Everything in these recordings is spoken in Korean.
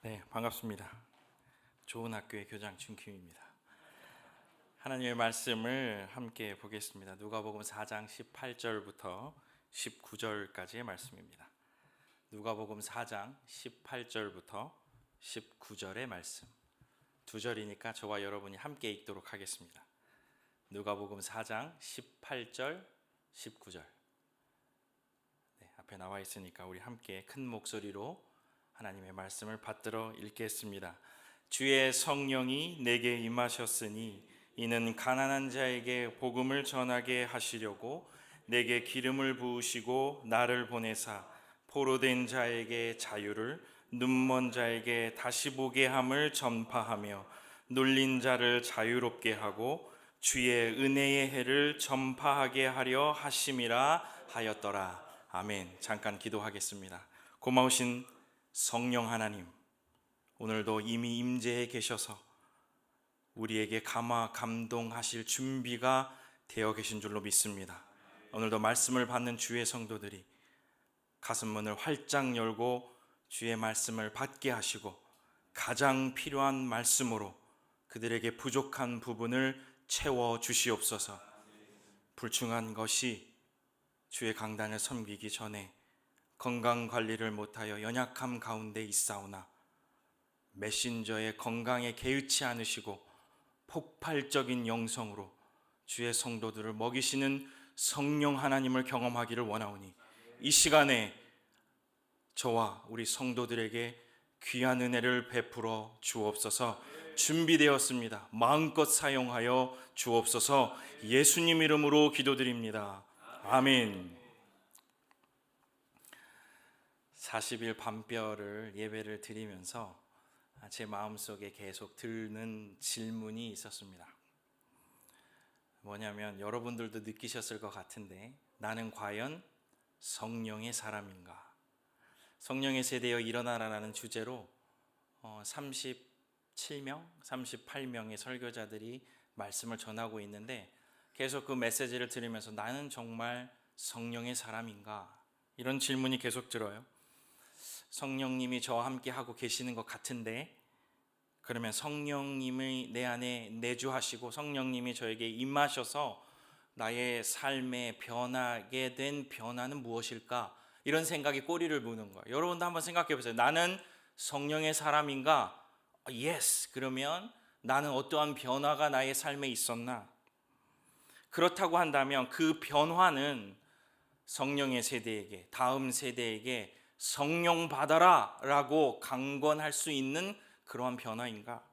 네, 반갑습니다. 좋은 학교의 교장 준킴입니다. 하나님의 말씀을 함께 보겠습니다. 누가복음 4장 18절부터 19절까지의 말씀입니다. 누가복음 4장 18절부터 19절의 말씀. 두 절이니까 저와 여러분이 함께 읽도록 하겠습니다. 누가복음 4장 18절, 19절. 네, 앞에 나와 있으니까 우리 함께 큰 목소리로 하나님의 말씀을 받들어 읽겠습니다. 주의 성령이 내게 임하셨으니 이는 가난한 자에게 복음을 전하게 하시려고 내게 기름을 부으시고 나를 보내사 포로된 자에게 자유를, 눈먼 자에게 다시 보게 함을 전파하며 눌린 자를 자유롭게 하고 주의 은혜의 해를 전파하게 하려 하심이라 하였더라. 아멘. 잠깐 기도하겠습니다. 고마우신 성령 하나님, 오늘도 이미 임재해 계셔서 우리에게 감동하실 준비가 되어 계신 줄로 믿습니다. 오늘도 말씀을 받는 주의 성도들이 가슴문을 활짝 열고 주의 말씀을 받게 하시고 가장 필요한 말씀으로 그들에게 부족한 부분을 채워 주시옵소서. 불충한 것이 주의 강단을 섬기기 전에 건강관리를 못하여 연약함 가운데 있사오나 메신저의 건강에 개의치 않으시고 폭발적인 영성으로 주의 성도들을 먹이시는 성령 하나님을 경험하기를 원하오니 이 시간에 저와 우리 성도들에게 귀한 은혜를 베풀어 주옵소서. 준비되었습니다. 마음껏 사용하여 주옵소서. 예수님 이름으로 기도드립니다. 아멘. 40일 밤별을 예배를 드리면서 제 마음속에 계속 드는 질문이 있었습니다. 뭐냐면 여러분들도 느끼셨을 것 같은데, 나는 과연 성령의 사람인가? 성령의 세대여 일어나라라는 주제로 37명, 38명의 설교자들이 말씀을 전하고 있는데, 계속 그 메시지를 들으면서 나는 정말 성령의 사람인가? 이런 질문이 계속 들어요. 성령님이 저와 함께 하고 계시는 것 같은데, 그러면 성령님이 내 안에 내주하시고 성령님이 저에게 임하셔서 나의 삶에 변하게 된 변화는 무엇일까? 이런 생각이 꼬리를 무는 거예요. 여러분도 한번 생각해 보세요. 나는 성령의 사람인가? Yes. 그러면 나는 어떠한 변화가 나의 삶에 있었나? 그렇다고 한다면 그 변화는 성령의 세대에게, 다음 세대에게 성령 받아라 라고 강권할 수 있는 그러한 변화인가?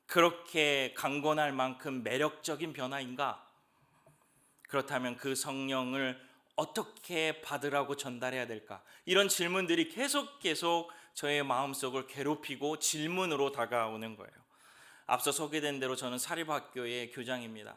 그렇게 강권할 만큼 매력적인 변화인가? 그렇다면 그 성령을 어떻게 받으라고 전달해야 될까? 이런 질문들이 계속 저의 마음속을 괴롭히고 질문으로 다가오는 거예요. 앞서 소개된 대로 저는 사립학교의 교장입니다.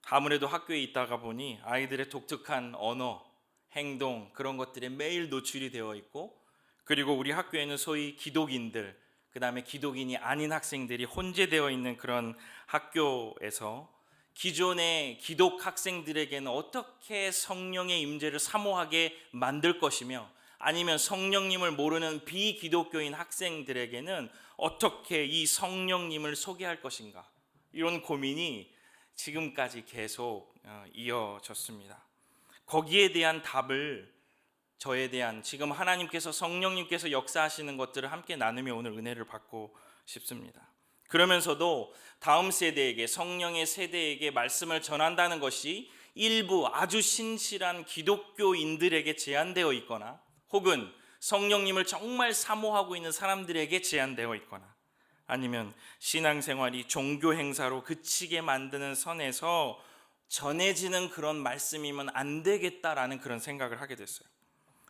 아무래도 학교에 있다가 보니 아이들의 독특한 언어, 행동, 그런 것들에 매일 노출이 되어 있고, 그리고 우리 학교에는 소위 기독인들, 그 다음에 기독인이 아닌 학생들이 혼재되어 있는 그런 학교에서 기존의 기독 학생들에게는 어떻게 성령의 임재를 사모하게 만들 것이며, 아니면 성령님을 모르는 비기독교인 학생들에게는 어떻게 이 성령님을 소개할 것인가, 이런 고민이 지금까지 계속 이어졌습니다. 거기에 대한 답을 저에 대한 지금 하나님께서 성령님께서 역사하시는 것들을 함께 나누며 오늘 은혜를 받고 싶습니다. 그러면서도 다음 세대에게, 성령의 세대에게 말씀을 전한다는 것이 일부 아주 신실한 기독교인들에게 제한되어 있거나, 혹은 성령님을 정말 사모하고 있는 사람들에게 제한되어 있거나, 아니면 신앙생활이 종교 행사로 그치게 만드는 선에서 전해지는 그런 말씀이면 안 되겠다라는 그런 생각을 하게 됐어요.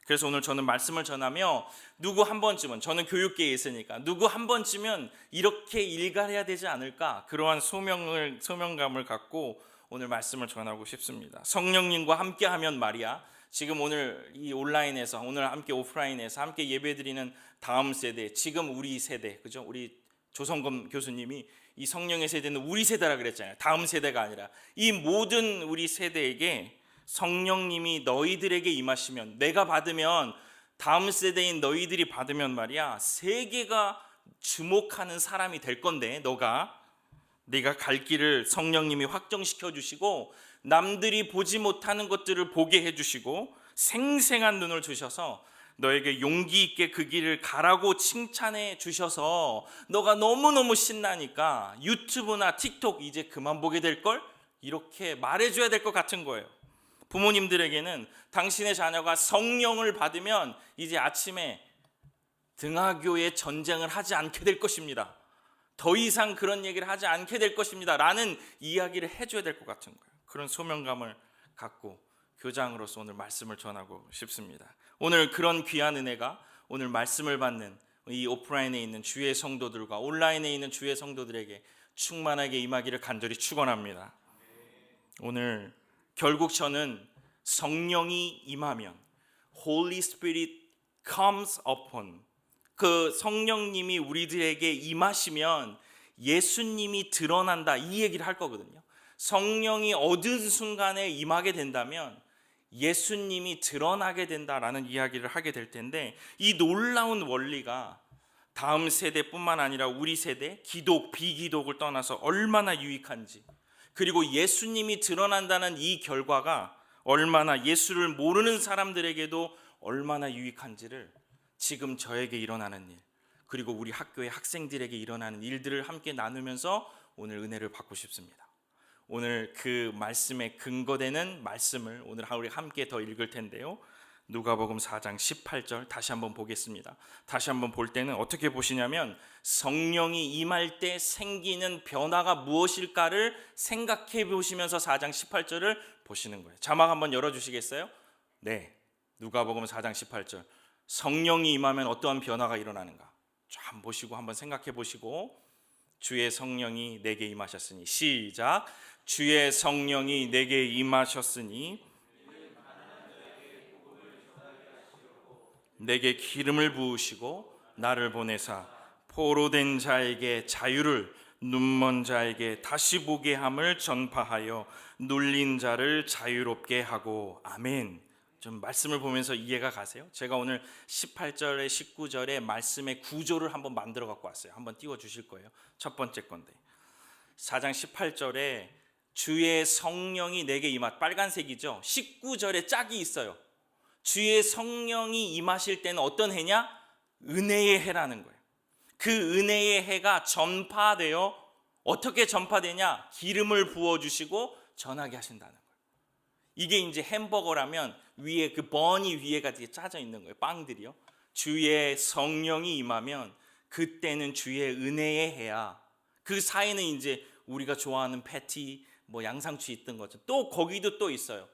그래서 오늘 저는 말씀을 전하며 누구 한 번쯤은, 저는 교육계에 있으니까 누구 한 번쯤은 이렇게 일갈해야 되지 않을까, 그러한 소명감을 갖고 오늘 말씀을 전하고 싶습니다. 성령님과 함께하면 말이야, 지금 오늘 이 온라인에서, 오늘 함께 오프라인에서 함께 예배드리는 다음 세대, 지금 우리 세대, 그죠? 우리 조성검 교수님이 이 성령의 세대는 우리 세대라 그랬잖아요. 다음 세대가 아니라 이 모든 우리 세대에게 성령님이 너희들에게 임하시면, 내가 받으면 다음 세대인 너희들이 받으면 말이야, 세계가 주목하는 사람이 될 건데, 네가 갈 길을 성령님이 확정시켜 주시고 남들이 보지 못하는 것들을 보게 해 주시고 생생한 눈을 주셔서 너에게 용기 있게 그 길을 가라고 칭찬해 주셔서 너가 너무너무 신나니까 유튜브나 틱톡 이제 그만 보게 될걸? 이렇게 말해줘야 될 것 같은 거예요. 부모님들에게는 당신의 자녀가 성령을 받으면 이제 아침에 등하교의 전쟁을 하지 않게 될 것입니다. 더 이상 그런 얘기를 하지 않게 될 것입니다 라는 이야기를 해줘야 될 것 같은 거예요. 그런 소명감을 갖고 교장으로서 오늘 말씀을 전하고 싶습니다. 오늘 그런 귀한 은혜가 오늘 말씀을 받는 이 오프라인에 있는 주의 성도들과 온라인에 있는 주의 성도들에게 충만하게 임하기를 간절히 축원합니다. 오늘 결국 저는 성령이 임하면 Holy Spirit comes upon, 그 성령님이 우리들에게 임하시면 예수님이 드러난다, 이 얘기를 할 거거든요. 성령이 어느 순간에 임하게 된다면 예수님이 드러나게 된다라는 이야기를 하게 될 텐데, 이 놀라운 원리가 다음 세대뿐만 아니라 우리 세대, 기독, 비기독을 떠나서 얼마나 유익한지, 그리고 예수님이 드러난다는 이 결과가 얼마나 예수를 모르는 사람들에게도 얼마나 유익한지를 지금 저에게 일어나는 일, 그리고 우리 학교의 학생들에게 일어나는 일들을 함께 나누면서 오늘 은혜를 받고 싶습니다. 오늘 그 말씀에 근거되는 말씀을 오늘 우리 함께 더 읽을 텐데요. 누가복음 4장 18절 다시 한번 보겠습니다. 다시 한번 볼 때는 어떻게 보시냐면 성령이 임할 때 생기는 변화가 무엇일까를 생각해 보시면서 4장 18절을 보시는 거예요. 자막 한번 열어주시겠어요? 네, 누가복음 4장 18절. 성령이 임하면 어떠한 변화가 일어나는가 좀 보시고 한번 생각해 보시고, 주의 성령이 내게 임하셨으니, 시작. 주의 성령이 내게 임하셨으니 내게 기름을 부으시고 나를 보내사 포로된 자에게 자유를, 눈먼 자에게 다시 보게 함을 전파하여 눌린 자를 자유롭게 하고. 아멘. 좀 말씀을 보면서 이해가 가세요? 제가 오늘 18절에 19절에 말씀의 구조를 한번 만들어 갖고 왔어요. 한번 띄워 주실 거예요. 첫 번째 건데 4장 18절에 주의 성령이 내게 임하, 빨간색이죠. 19절에 짝이 있어요. 주의 성령이 임하실 때는 어떤 해냐? 은혜의 해라는 거예요. 그 은혜의 해가 전파되어, 어떻게 전파되냐? 기름을 부어주시고 전하게 하신다는 거예요. 이게 이제 햄버거라면 위에 그 버니 위에가 되게 짜져 있는 거예요. 빵들이요. 주의 성령이 임하면 그때는 주의 은혜의 해야. 그 사이는 이제 우리가 좋아하는 패티, 뭐 양상추 있던 거죠. 또 거기도 또 있어요.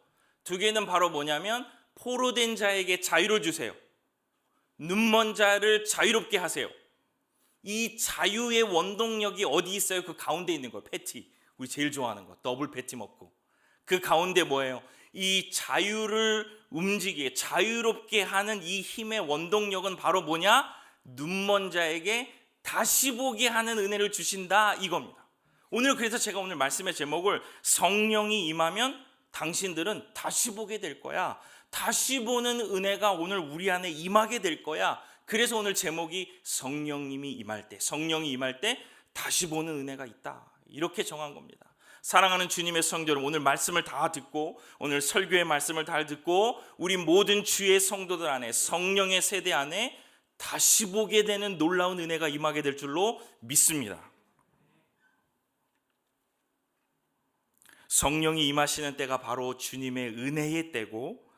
두 개는 바로 뭐냐면 포로된 자에게 자유를 주세요. 눈먼 자를 자유롭게 하세요. 이 자유의 원동력이 어디 있어요? 그 가운데 있는 거예요. 패티. 우리 제일 좋아하는 거. 더블 패티 먹고. 그 가운데 뭐예요? 이 자유를 움직이게, 자유롭게 하는 이 힘의 원동력은 바로 뭐냐? 눈먼 자에게 다시 보게 하는 은혜를 주신다, 이겁니다. 오늘 그래서 제가 오늘 말씀의 제목을 성령이 임하면 당신들은 다시 보게 될 거야. 다시 보는 은혜가 오늘 우리 안에 임하게 될 거야. 그래서 오늘 제목이 성령님이 임할 때, 성령이 임할 때 다시 보는 은혜가 있다, 이렇게 정한 겁니다. 사랑하는 주님의 성도 여러분, 오늘 말씀을 다 듣고, 오늘 설교의 말씀을 다 듣고 우리 모든 주의 성도들 안에, 성령의 세대 안에 다시 보게 되는 놀라운 은혜가 임하게 될 줄로 믿습니다. 성령이 임하시는 때가 바로 주님의 은혜의 때고,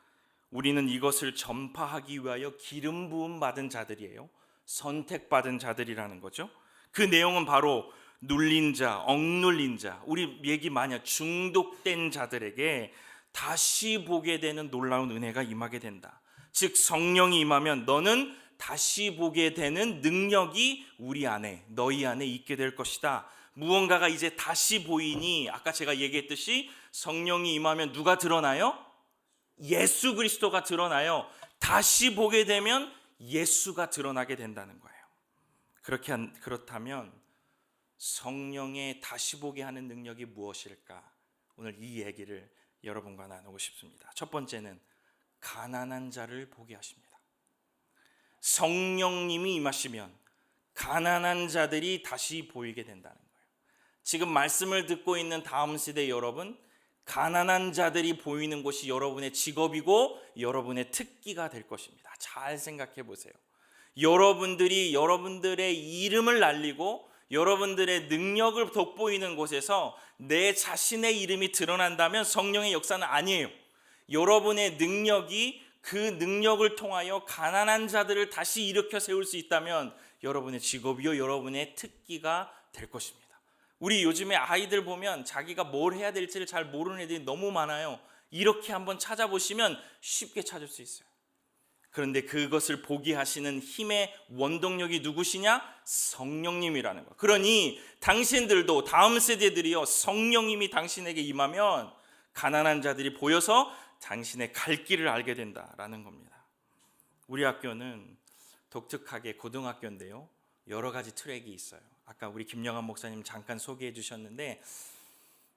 우리는 이것을 전파하기 위하여 기름 부음 받은 자들이에요. 선택받은 자들이라는 거죠. 그 내용은 바로 눌린 자, 억눌린 자, 우리 얘기 많이 해요. 중독된 자들에게 다시 보게 되는 놀라운 은혜가 임하게 된다. 즉 성령이 임하면 너는 다시 보게 되는 능력이 우리 안에, 너희 안에 있게 될 것이다. 무언가가 이제 다시 보이니, 아까 제가 얘기했듯이 성령이 임하면 누가 드러나요? 예수 그리스도가 드러나요. 다시 보게 되면 예수가 드러나게 된다는 거예요. 그렇다면 성령의 다시 보게 하는 능력이 무엇일까? 오늘 이 얘기를 여러분과 나누고 싶습니다. 첫 번째는 가난한 자를 보게 하십니다. 성령님이 임하시면 가난한 자들이 다시 보이게 된다는 거예요. 지금 말씀을 듣고 있는 다음 세대 여러분, 가난한 자들이 보이는 곳이 여러분의 직업이고 여러분의 특기가 될 것입니다. 잘 생각해 보세요. 여러분들이 여러분들의 이름을 날리고 여러분들의 능력을 돋보이는 곳에서 내 자신의 이름이 드러난다면 성령의 역사는 아니에요. 여러분의 능력이 그 능력을 통하여 가난한 자들을 다시 일으켜 세울 수 있다면 여러분의 직업이요 여러분의 특기가 될 것입니다. 우리 요즘에 아이들 보면 자기가 뭘 해야 될지를 잘 모르는 애들이 너무 많아요. 이렇게 한번 찾아보시면 쉽게 찾을 수 있어요. 그런데 그것을 보게 하시는 힘의 원동력이 누구시냐? 성령님이라는 거. 그러니 당신들도 다음 세대들이요 성령님이 당신에게 임하면 가난한 자들이 보여서 당신의 갈 길을 알게 된다라는 겁니다. 우리 학교는 독특하게 고등학교인데요, 여러 가지 트랙이 있어요. 아까 우리 김영환 목사님 잠깐 소개해 주셨는데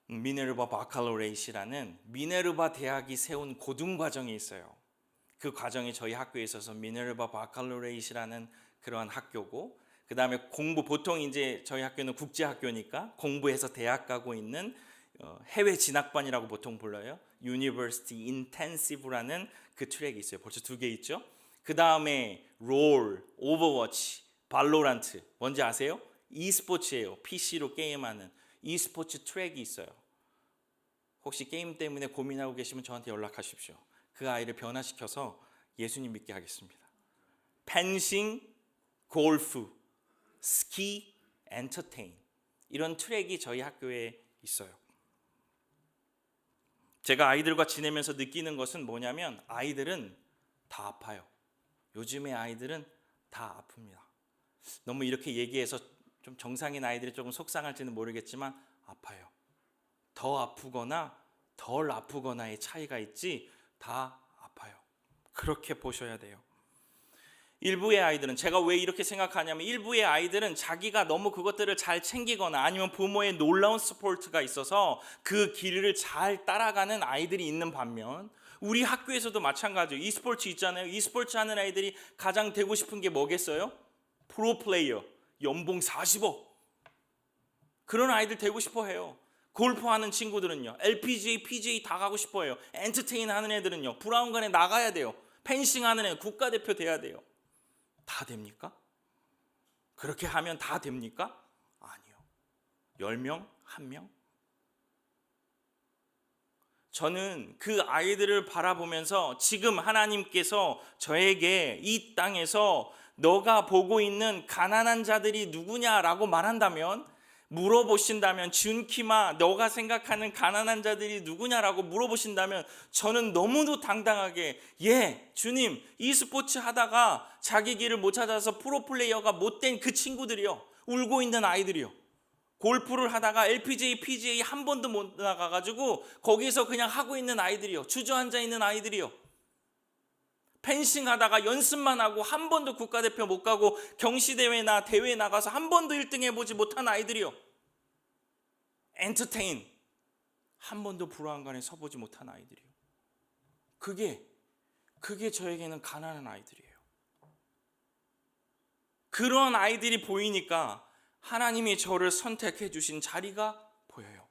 미네르바 바칼로레이시라는 미네르바 대학이 세운 고등과정이 있어요. 그 과정이 저희 학교에 있어서 미네르바 바칼로레이시라는 그러한 학교고, 그 다음에 공부, 보통 이제 저희 학교는 국제학교니까 공부해서 대학 가고 있는 해외 진학반이라고 보통 불러요. University Intensive라는 그 트랙이 있어요. 벌써 2개 있죠. 그 다음에 롤, 오버워치, 발로란트, 뭔지 아세요? e스포츠예요. PC로 게임하는 e스포츠 트랙이 있어요. 혹시 게임 때문에 고민하고 계시면 저한테 연락하십시오. 그 아이를 변화시켜서 예수님 믿게 하겠습니다. 펜싱, 골프, 스키, 엔터테인, 이런 트랙이 저희 학교에 있어요. 제가 아이들과 지내면서 느끼는 것은 뭐냐면 아이들은 다 아파요. 요즘의 아이들은 다 아픕니다. 너무 이렇게 얘기해서 좀 정상인 아이들이 조금 속상할지는 모르겠지만 아파요. 더 아프거나 덜 아프거나의 차이가 있지 다 아파요. 그렇게 보셔야 돼요. 일부의 아이들은, 제가 왜 이렇게 생각하냐면 일부의 아이들은 자기가 너무 그것들을 잘 챙기거나 아니면 부모의 놀라운 서포트가 있어서 그 길을 잘 따라가는 아이들이 있는 반면 우리 학교에서도 마찬가지예요. e스포츠 있잖아요. e스포츠 하는 아이들이 가장 되고 싶은 게 뭐겠어요? 프로 플레이어, 연봉 40억. 그런 아이들 되고 싶어 해요. 골프하는 친구들은요, LPGA, PGA 다 가고 싶어 해요. 엔터테인 하는 애들은요, 브라운관에 나가야 돼요. 펜싱 하는 애 국가대표 돼야 돼요. 다 됩니까? 그렇게 하면 다 됩니까? 아니요. 10명? 1명? 저는 그 아이들을 바라보면서 지금 하나님께서 저에게 이 땅에서 너가 보고 있는 가난한 자들이 누구냐라고 말한다면, 물어보신다면, 준키마 너가 생각하는 가난한 자들이 누구냐라고 물어보신다면 저는 너무도 당당하게 예 주님, e스포츠 하다가 자기 길을 못 찾아서 프로플레이어가 못된 그 친구들이요, 울고 있는 아이들이요, 골프를 하다가 LPGA, PGA 한 번도 못 나가가지고 거기서 그냥 하고 있는 아이들이요, 주저앉아 있는 아이들이요, 펜싱 하다가 연습만 하고 한 번도 국가대표 못 가고 경시대회나 대회에 나가서 한 번도 1등 해보지 못한 아이들이요, 엔터테인 한 번도 불안간에 서보지 못한 아이들이요. 그게 저에게는 가난한 아이들이에요. 그런 아이들이 보이니까 하나님이 저를 선택해 주신 자리가 보여요.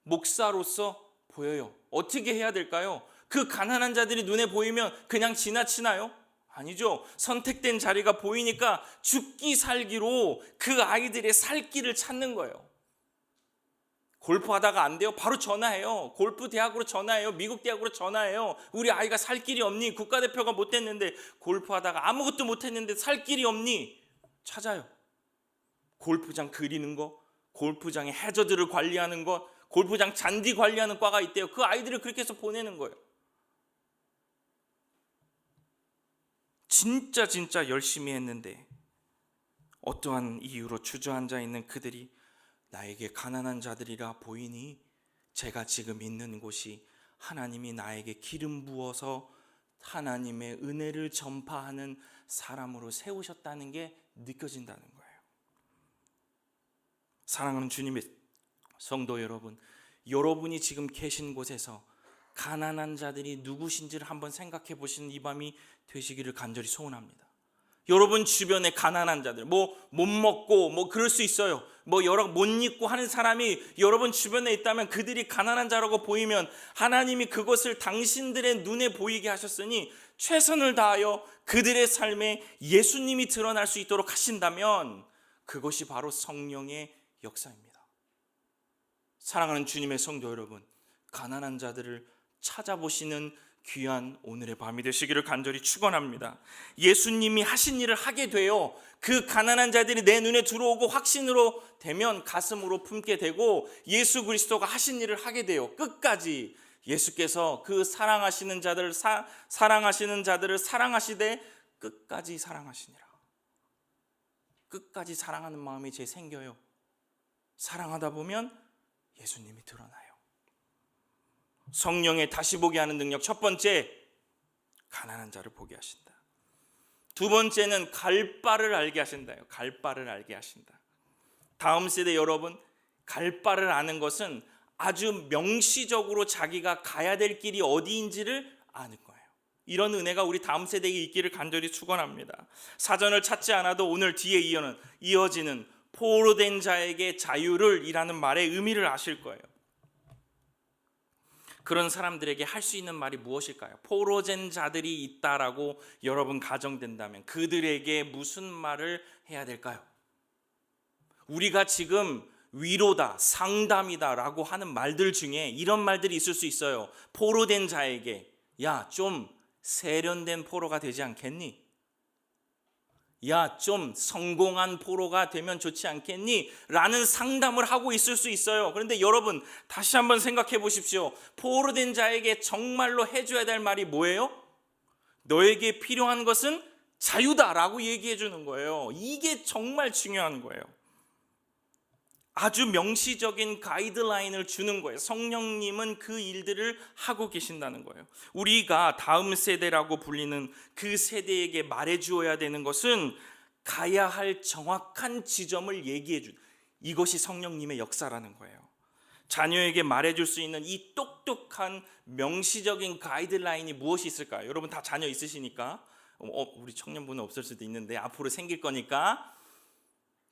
목사로서 보여요. 어떻게 해야 될까요? 그 가난한 자들이 눈에 보이면 그냥 지나치나요? 아니죠. 선택된 자리가 보이니까 죽기 살기로 그 아이들의 살 길을 찾는 거예요. 골프 하다가 안 돼요? 바로 전화해요. 골프 대학으로 전화해요. 미국 대학으로 전화해요. 우리 아이가 살 길이 없니? 국가대표가 못 됐는데, 골프 하다가 아무것도 못 했는데 살 길이 없니? 찾아요. 골프장 그리는 거, 골프장의 해저드를 관리하는 것, 골프장 잔디 관리하는 과가 있대요. 그 아이들을 그렇게 해서 보내는 거예요. 진짜 열심히 했는데 어떠한 이유로 주저앉아 있는 그들이 나에게 가난한 자들이라 보이니 제가 지금 있는 곳이 하나님이 나에게 기름 부어서 하나님의 은혜를 전파하는 사람으로 세우셨다는 게 느껴진다는 거예요. 사랑하는 주님의 성도 여러분, 여러분이 지금 계신 곳에서 가난한 자들이 누구신지를 한번 생각해 보시는 이 밤이 되시기를 간절히 소원합니다. 여러분 주변에 가난한 자들, 못 먹고 그럴 수 있어요. 여러 못 입고 하는 사람이 여러분 주변에 있다면 그들이 가난한 자라고 보이면 하나님이 그것을 당신들의 눈에 보이게 하셨으니 최선을 다하여 그들의 삶에 예수님이 드러날 수 있도록 하신다면 그것이 바로 성령의 역사입니다. 사랑하는 주님의 성도 여러분, 가난한 자들을 찾아보시는 귀한 오늘의 밤이 되시기를 간절히 축원합니다. 예수님이 하신 일을 하게 되어 그 가난한 자들이 내 눈에 들어오고 확신으로 되면 가슴으로 품게 되고 예수 그리스도가 하신 일을 하게 되어 끝까지 예수께서 그 사랑하시는 자들을 사랑하시되 끝까지 사랑하시니라. 끝까지 사랑하는 마음이 제 생겨요. 사랑하다 보면 예수님이 드러나요. 성령의 다시 보게 하는 능력. 첫 번째, 가난한 자를 보게 하신다. 두 번째는 갈 바를 알게 하신다요. 갈 바를 알게 하신다. 다음 세대 여러분, 갈 바를 아는 것은 아주 명시적으로 자기가 가야 될 길이 어디인지를 아는 거예요. 이런 은혜가 우리 다음 세대에 있기를 간절히 축원합니다. 사전을 찾지 않아도 오늘 뒤에 이어지는 포로된 자에게 자유를 이라는 말의 의미를 아실 거예요. 그런 사람들에게 할 수 있는 말이 무엇일까요? 포로된 자들이 있다라고 여러분 가정된다면 그들에게 무슨 말을 해야 될까요? 우리가 지금 위로다, 상담이다 라고 하는 말들 중에 이런 말들이 있을 수 있어요. 포로된 자에게 야, 좀 세련된 포로가 되지 않겠니? 야, 좀 성공한 포로가 되면 좋지 않겠니? 라는 상담을 하고 있을 수 있어요. 그런데 여러분 다시 한번 생각해 보십시오. 포로된 자에게 정말로 해줘야 될 말이 뭐예요? 너에게 필요한 것은 자유다라고 얘기해 주는 거예요. 이게 정말 중요한 거예요. 아주 명시적인 가이드라인을 주는 거예요. 성령님은 그 일들을 하고 계신다는 거예요. 우리가 다음 세대라고 불리는 그 세대에게 말해 주어야 되는 것은 가야 할 정확한 지점을 얘기해 준, 이것이 성령님의 역사라는 거예요. 자녀에게 말해 줄 수 있는 이 똑똑한 명시적인 가이드라인이 무엇이 있을까요? 여러분 다 자녀 있으시니까 우리 청년분은 없을 수도 있는데 앞으로 생길 거니까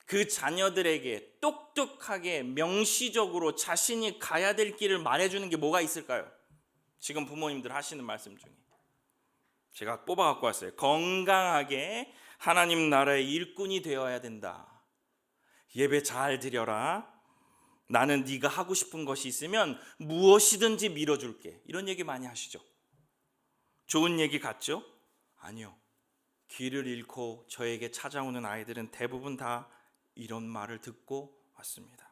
그 자녀들에게 똑똑하게 명시적으로 자신이 가야 될 길을 말해주는 게 뭐가 있을까요? 지금 부모님들 하시는 말씀 중에 제가 뽑아 갖고 왔어요. 건강하게 하나님 나라의 일꾼이 되어야 된다. 예배 잘 드려라. 나는 네가 하고 싶은 것이 있으면 무엇이든지 밀어줄게. 이런 얘기 많이 하시죠. 좋은 얘기 같죠? 아니요. 길을 잃고 저에게 찾아오는 아이들은 대부분 다 이런 말을 듣고 왔습니다.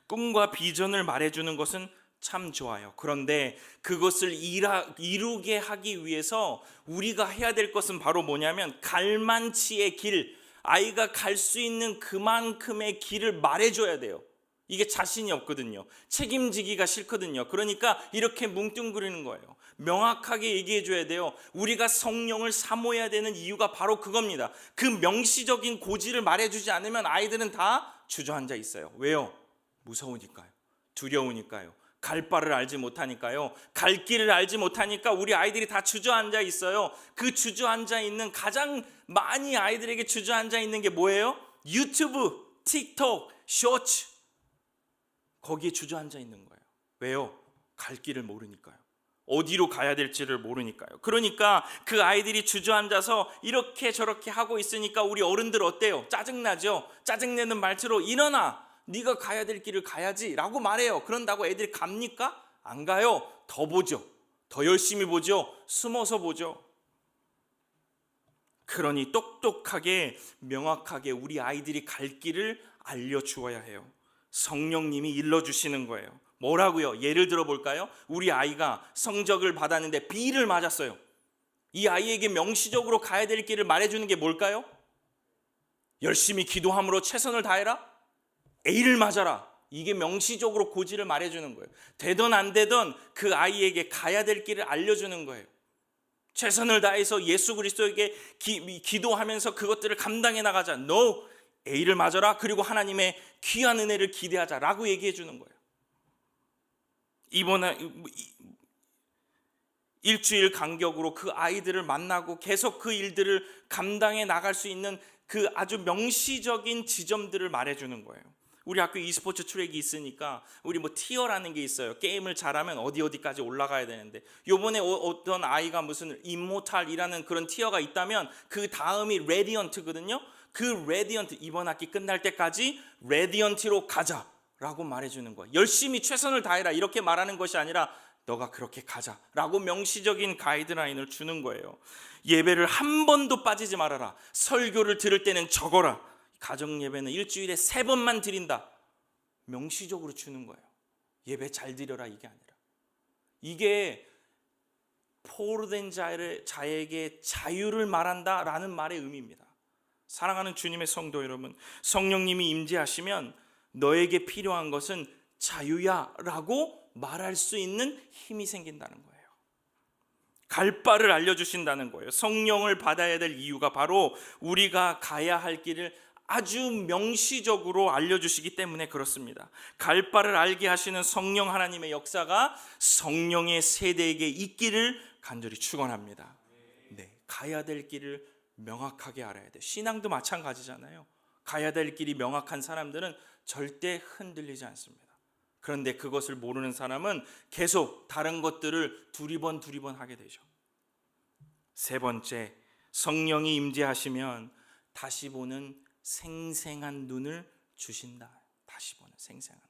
꿈과 비전을 말해주는 것은 참 좋아요. 그런데 그것을 이루게 하기 위해서 우리가 해야 될 것은 바로 뭐냐면 갈만치의 길, 아이가 갈 수 있는 그만큼의 길을 말해줘야 돼요. 이게 자신이 없거든요. 책임지기가 싫거든요. 그러니까 이렇게 뭉뚱그리는 거예요. 명확하게 얘기해줘야 돼요. 우리가 성령을 사모해야 되는 이유가 바로 그겁니다. 그 명시적인 고지를 말해주지 않으면 아이들은 다 주저앉아 있어요. 왜요? 무서우니까요. 두려우니까요. 갈 바를 알지 못하니까요. 갈 길을 알지 못하니까 우리 아이들이 다 주저앉아 있어요. 그 주저앉아 있는, 가장 많이 아이들에게 주저앉아 있는 게 뭐예요? 유튜브, 틱톡, 쇼츠, 거기에 주저앉아 있는 거예요. 왜요? 갈 길을 모르니까요. 어디로 가야 될지를 모르니까요. 그러니까 그 아이들이 주저앉아서 이렇게 저렇게 하고 있으니까 우리 어른들 어때요? 짜증나죠? 짜증내는 말투로 일어나, 네가 가야 될 길을 가야지 라고 말해요. 그런다고 애들이 갑니까? 안 가요. 더 보죠. 더 열심히 보죠. 숨어서 보죠. 그러니 똑똑하게 명확하게 우리 아이들이 갈 길을 알려주어야 해요. 성령님이 일러주시는 거예요. 뭐라고요? 예를 들어 볼까요? 우리 아이가 성적을 받았는데 B를 맞았어요. 이 아이에게 명시적으로 가야 될 길을 말해주는 게 뭘까요? 열심히 기도함으로 최선을 다해라? A를 맞아라. 이게 명시적으로 고지를 말해주는 거예요. 되든 안 되든 그 아이에게 가야 될 길을 알려주는 거예요. 최선을 다해서 예수 그리스도에게 기도하면서 그것들을 감당해 나가자. No, A를 맞아라. 그리고 하나님의 귀한 은혜를 기대하자라고 얘기해 주는 거예요. 일주일 간격으로 그 아이들을 만나고 계속 그 일들을 감당해 나갈 수 있는 그 아주 명시적인 지점들을 말해주는 거예요. 우리 학교 e스포츠 트랙이 있으니까 우리 뭐 티어라는 게 있어요. 게임을 잘하면 어디까지 올라가야 되는데, 요번에 어떤 아이가 무슨 임모탈이라는 그런 티어가 있다면 그 다음이 레디언트거든요. 그 레디언트, 이번 학기 끝날 때까지 레디언트로 가자라고 말해주는 거예요. 열심히 최선을 다해라 이렇게 말하는 것이 아니라 너가 그렇게 가자라고 명시적인 가이드라인을 주는 거예요. 예배를 한 번도 빠지지 말아라. 설교를 들을 때는 적어라. 가정 예배는 일주일에 3번만 드린다. 명시적으로 주는 거예요. 예배 잘 드려라 이게 아니라. 이게 포로된 자에게 자유를 말한다라는 말의 의미입니다. 사랑하는 주님의 성도 여러분, 성령님이 임재하시면 너에게 필요한 것은 자유야 라고 말할 수 있는 힘이 생긴다는 거예요. 갈 바를 알려주신다는 거예요. 성령을 받아야 될 이유가 바로 우리가 가야 할 길을 아주 명시적으로 알려주시기 때문에 그렇습니다. 갈 바를 알게 하시는 성령 하나님의 역사가 성령의 세대에게 있기를 간절히 축원합니다. 네, 가야 될 길을 명확하게 알아야 돼요. 신앙도 마찬가지잖아요. 가야 될 길이 명확한 사람들은 절대 흔들리지 않습니다. 그런데 그것을 모르는 사람은 계속 다른 것들을 두리번 하게 되죠. 3번째, 성령이 임재하시면 다시 보는 생생한 눈을 주신다. 다시 보는 생생한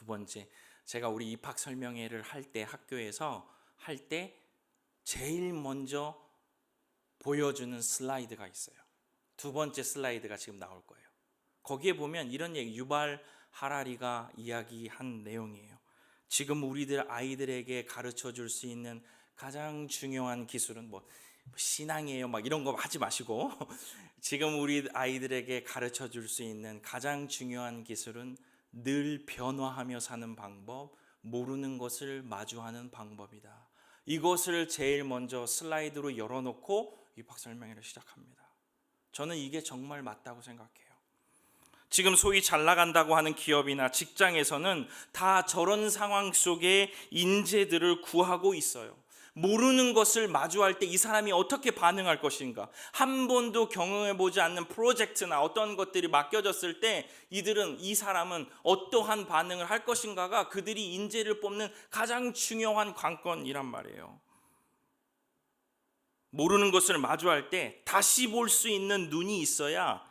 눈. 2번째, 제가 우리 입학 설명회를 할 때, 학교에서 할 때 제일 먼저 보여주는 슬라이드가 있어요. 2번째 슬라이드가 지금 나올 거예요. 거기에 보면 이런 얘기, 유발 하라리가 이야기한 내용이에요. 지금 우리들 아이들에게 가르쳐 줄 수 있는 가장 중요한 기술은 뭐 신앙이에요 막 이런 거 하지 마시고 지금 우리 아이들에게 가르쳐 줄 수 있는 가장 중요한 기술은 늘 변화하며 사는 방법, 모르는 것을 마주하는 방법이다. 이것을 제일 먼저 슬라이드로 열어놓고 입학 설명회를 시작합니다. 저는 이게 정말 맞다고 생각해요. 지금 소위 잘 나간다고 하는 기업이나 직장에서는 다 저런 상황 속에 인재들을 구하고 있어요. 모르는 것을 마주할 때 이 사람이 어떻게 반응할 것인가, 한 번도 경험해보지 않는 프로젝트나 어떤 것들이 맡겨졌을 때 이 사람은 어떠한 반응을 할 것인가가 그들이 인재를 뽑는 가장 중요한 관건이란 말이에요. 모르는 것을 마주할 때 다시 볼 수 있는 눈이 있어야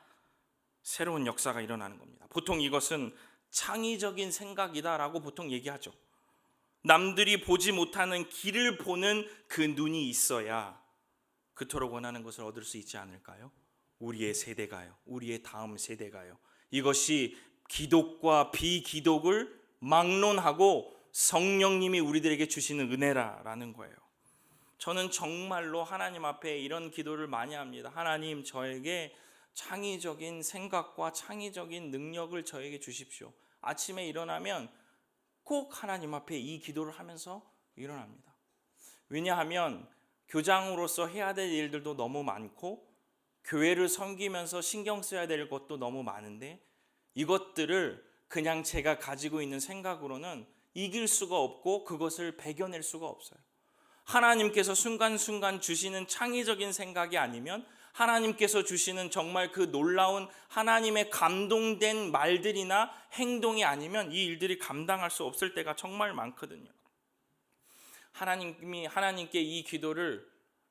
새로운 역사가 일어나는 겁니다. 보통 이것은 창의적인 생각이다라고 보통 얘기하죠. 남들이 보지 못하는 길을 보는 그 눈이 있어야 그토록 원하는 것을 얻을 수 있지 않을까요? 우리의 세대가요. 우리의 다음 세대가요. 이것이 기독과 비기독을 막론하고 성령님이 우리들에게 주시는 은혜라는 거예요. 저는 정말로 하나님 앞에 이런 기도를 많이 합니다. 하나님, 저에게 창의적인 생각과 창의적인 능력을 저에게 주십시오. 아침에 일어나면 꼭 하나님 앞에 이 기도를 하면서 일어납니다. 왜냐하면 교장으로서 해야 될 일들도 너무 많고 교회를 섬기면서 신경 써야 될 것도 너무 많은데 이것들을 그냥 제가 가지고 있는 생각으로는 이길 수가 없고 그것을 배겨낼 수가 없어요. 하나님께서 순간순간 주시는 창의적인 생각이 아니면, 하나님께서 주시는 정말 그 놀라운 하나님의 감동된 말들이나 행동이 아니면 이 일들이 감당할 수 없을 때가 정말 많거든요. 하나님께 이 기도를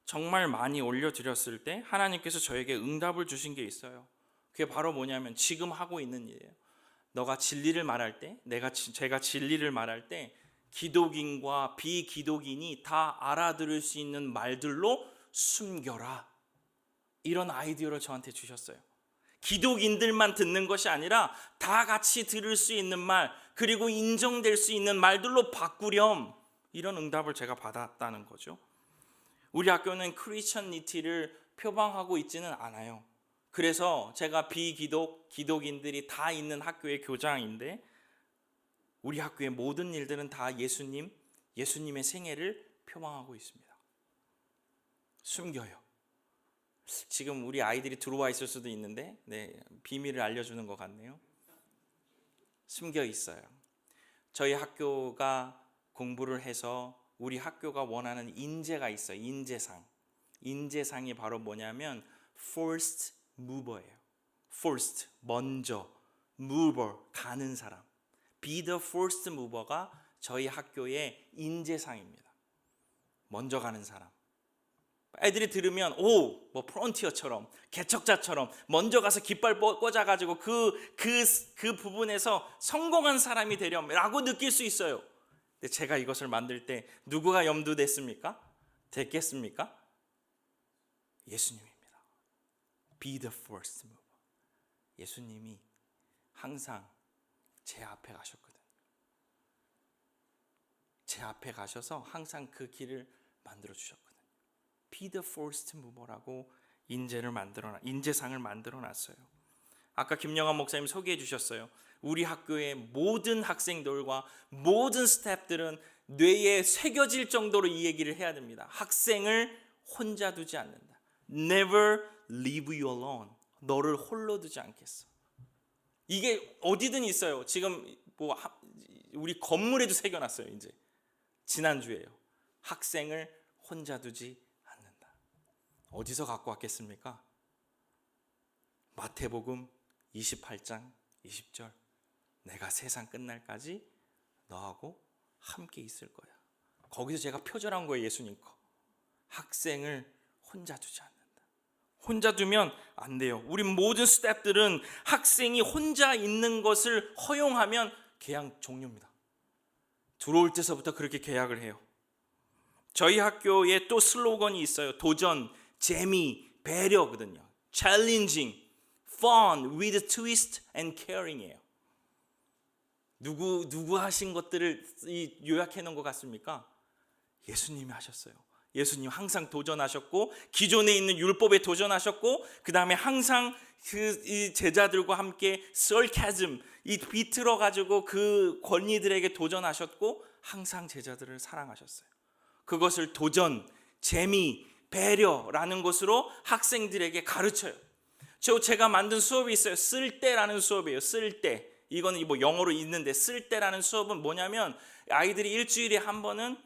정말 많이 올려드렸을 때 하나님께서 저에게 응답을 주신 게 있어요. 그게 바로 뭐냐면 지금 하고 있는 일이에요. 너가 진리를 말할 때, 제가 진리를 말할 때 기독인과 비기독인이 다 알아들을 수 있는 말들로 숨겨라. 이런 아이디어를 저한테 주셨어요. 기독인들만 듣는 것이 아니라 다 같이 들을 수 있는 말, 그리고 인정될 수 있는 말들로 바꾸렴. 이런 응답을 제가 받았다는 거죠. 우리 학교는 크리스천니티를 표방하고 있지는 않아요. 그래서 제가 기독인들이 다 있는 학교의 교장인데 우리 학교의 모든 일들은 다 예수님의 생애를 표방하고 있습니다. 숨겨요. 지금 우리 아이들이 들어와 있을 수도 있는데 비밀을 알려주는 것 같네요. 숨겨 있어요. 저희 학교가 공부를 해서 우리 학교가 원하는 인재가 있어요. 인재상. 인재상이 바로 뭐냐면 first mover예요. first, 먼저, mover, 가는 사람. be the first mover가 저희 학교의 인재상입니다. 먼저 가는 사람. 애들이 들으면 뭐 프론티어처럼 개척자처럼 먼저 가서 깃발 꽂아가지고 그 부분에서 성공한 사람이 되려라고 느낄 수 있어요. 근데 제가 이것을 만들 때 누구가 염두됐습니까? 됐겠습니까? 예수님입니다. Be the first mover. 예수님이 항상 제 앞에 가셨거든요. 제 앞에 가셔서 항상 그 길을 만들어 주셨거든요. Be the first mover라고 인재상을 만들어 놨어요. 아까 김영환 목사님 소개해 주셨어요. 우리 학교의 모든 학생들과 모든 스태프들은 뇌에 새겨질 정도로 이 얘기를 해야 됩니다. 학생을 혼자 두지 않는다. Never leave you alone. 너를 홀로 두지 않겠어. 이게 어디든 있어요. 지금 우리 건물에도 새겨놨어요. 이제 지난주에요. 학생을 혼자 두지 않는다. 어디서 갖고 왔겠습니까? 마태복음 28장 20절. 내가 세상 끝날까지 너하고 함께 있을 거야. 거기서 제가 표절한 거예요. 예수님 거. 학생을 혼자 두지 않는다. 혼자 두면 안 돼요. 우리 모든 스태프들은 학생이 혼자 있는 것을 허용하면 계약 종료입니다. 들어올 때서부터 그렇게 계약을 해요. 저희 학교에 또 슬로건이 있어요. 도전, 재미, 배려거든요. Challenging, fun, with twist and caring이에요. 누구 하신 것들을 요약해 놓은 것 같습니까? 예수님이 하셨어요. 예수님 항상 도전하셨고 기존에 있는 율법에 도전하셨고 그 다음에 항상 이 제자들과 함께 sarcasm, 이 비틀어 가지고 그 권리들에게 도전하셨고 항상 제자들을 사랑하셨어요. 그것을 도전, 재미, 배려라는 것으로 학생들에게 가르쳐요. 제가 만든 수업이 있어요. 쓸 때라는 수업이에요. 쓸 때. 이거는 영어로 있는데 쓸 때라는 수업은 뭐냐면 아이들이 일주일에 한 번은